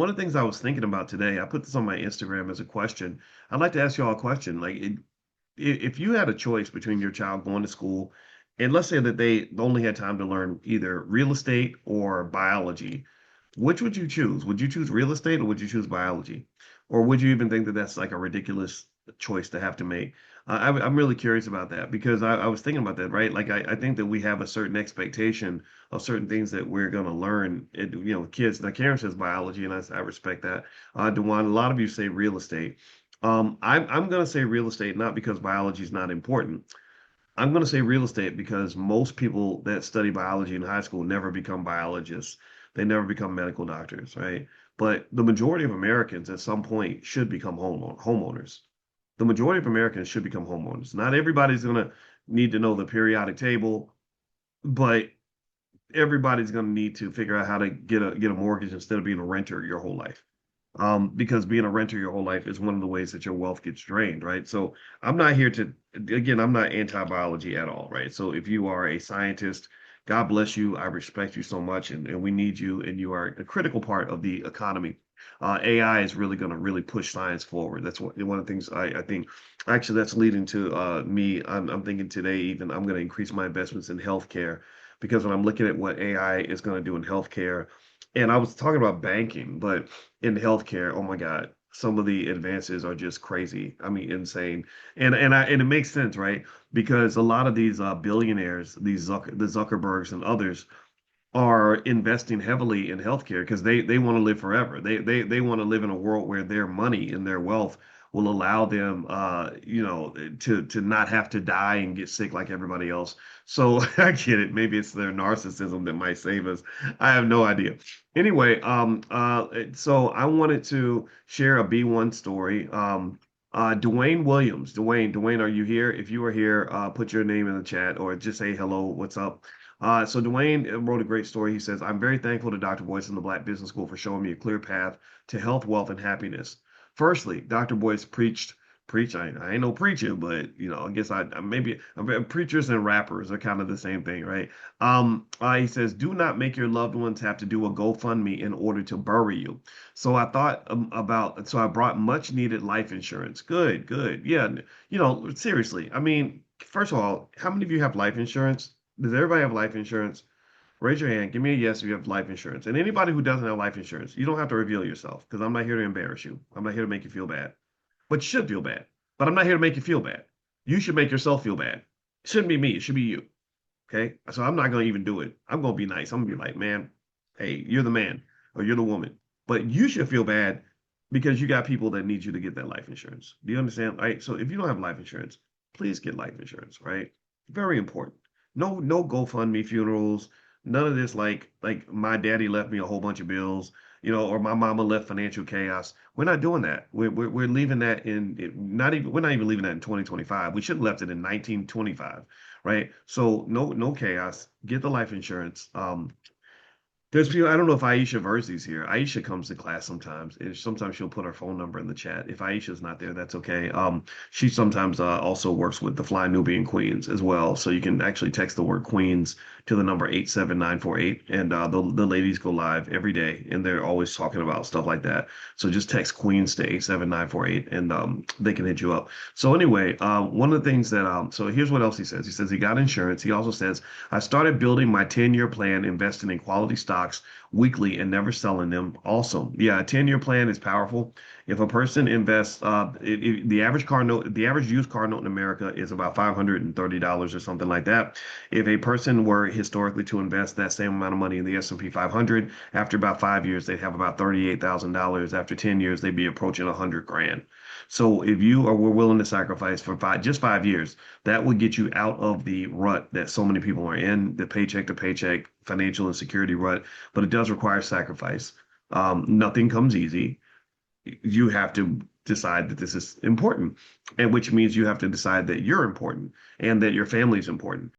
one of the things I was thinking about today, I put this on my Instagram as a question. I'd like to ask you all a question. If you had a choice between your child going to school and let's say that they only had time to learn either real estate or biology, which would you choose? Would you choose real estate or would you choose biology? Or would you even think that that's like a ridiculous choice to have to make? I'm really curious about that because I was thinking about that, right? I think that we have a certain expectation of certain things that we're going to learn. Kids, now Karen says biology, and I respect that. Dewan, a lot of you say real estate. I'm going to say real estate, not because biology is not important. I'm going to say real estate because most people that study biology in high school never become biologists. They never become medical doctors, right? But the majority of Americans at some point should become homeowners. The majority of Americans should become homeowners. Not everybody's going to need to know the periodic table, but everybody's going to need to figure out how to get a mortgage instead of being a renter your whole life. Because being a renter your whole life is one of the ways that your wealth gets drained, right? So I'm not here to, again, I'm not anti-biology at all, right? So if you are a scientist, God bless you. I respect you so much, and we need you, and you are a critical part of the economy. AI is really going to really push science forward. That's one of the things I think. Actually, that's leading to me. I'm thinking today even I'm going to increase my investments in healthcare because when I'm looking at what AI is going to do in healthcare, and I was talking about banking, but in healthcare, oh my God, some of the advances are just crazy. I mean, insane. And it makes sense, right? Because a lot of these billionaires, the Zuckerbergs and others, are investing heavily in healthcare because they want to live forever. They want to live in a world where their money and their wealth will allow them, to not have to die and get sick like everybody else. So I get it. Maybe it's their narcissism that might save us. I have no idea. Anyway, so I wanted to share a B1 story. Dwayne Williams. Dwayne, are you here? If you are here, put your name in the chat or just say hello, what's up? So Dwayne wrote a great story. He says, I'm very thankful to Dr. Boyce and the Black Business School for showing me a clear path to health, wealth, and happiness. Firstly, Dr. Boyce preach. I ain't no preacher, but I guess preachers and rappers are kind of the same thing, right? He says, do not make your loved ones have to do a GoFundMe in order to bury you. So I thought so I brought much needed life insurance. Good, good. Yeah. Seriously. I mean, first of all, how many of you have life insurance? Does everybody have life insurance? Raise your hand. Give me a yes if you have life insurance. And anybody who doesn't have life insurance, you don't have to reveal yourself because I'm not here to embarrass you. I'm not here to make you feel bad. But you should feel bad. But I'm not here to make you feel bad. You should make yourself feel bad. It shouldn't be me. It should be you. Okay? So I'm not going to even do it. I'm going to be nice. I'm going to be like, man, hey, you're the man or you're the woman. But you should feel bad because you got people that need you to get that life insurance. Do you understand? Right? So if you don't have life insurance, please get life insurance, right? Very important. No GoFundMe funerals. None of this like my daddy left me a whole bunch of bills, or my mama left financial chaos. We're not doing that. We're leaving that not even we're not even leaving that in 2025. We should have left it in 1925, right? So no chaos. Get the life insurance. There's people, I don't know if Aisha Verzi's here. Aisha comes to class sometimes, and sometimes she'll put her phone number in the chat. If Aisha's not there, that's okay. She sometimes also works with the Fly Nubian Queens as well. So you can actually text the word Queens to the number 87948, and the ladies go live every day, and they're always talking about stuff like that. So just text Queens to 87948, and they can hit you up. So anyway, one of the things so here's what else he says. He says he got insurance. He also says, I started building my 10-year plan, investing in quality stocks weekly and never selling them. Awesome. Yeah, a 10-year plan is powerful. If a person invests, the average car note, the average used car note in America is about $530 or something like that. If a person were historically to invest that same amount of money in the S&P 500, after about 5 years, they'd have about $38,000. After 10 years, they'd be approaching 100 grand. So if you were willing to sacrifice for just 5 years, that would get you out of the rut that so many people are in, the paycheck to paycheck financial insecurity rut. But it does require sacrifice. Nothing comes easy. You have to decide that this is important, and which means you have to decide that you're important and that your family is important.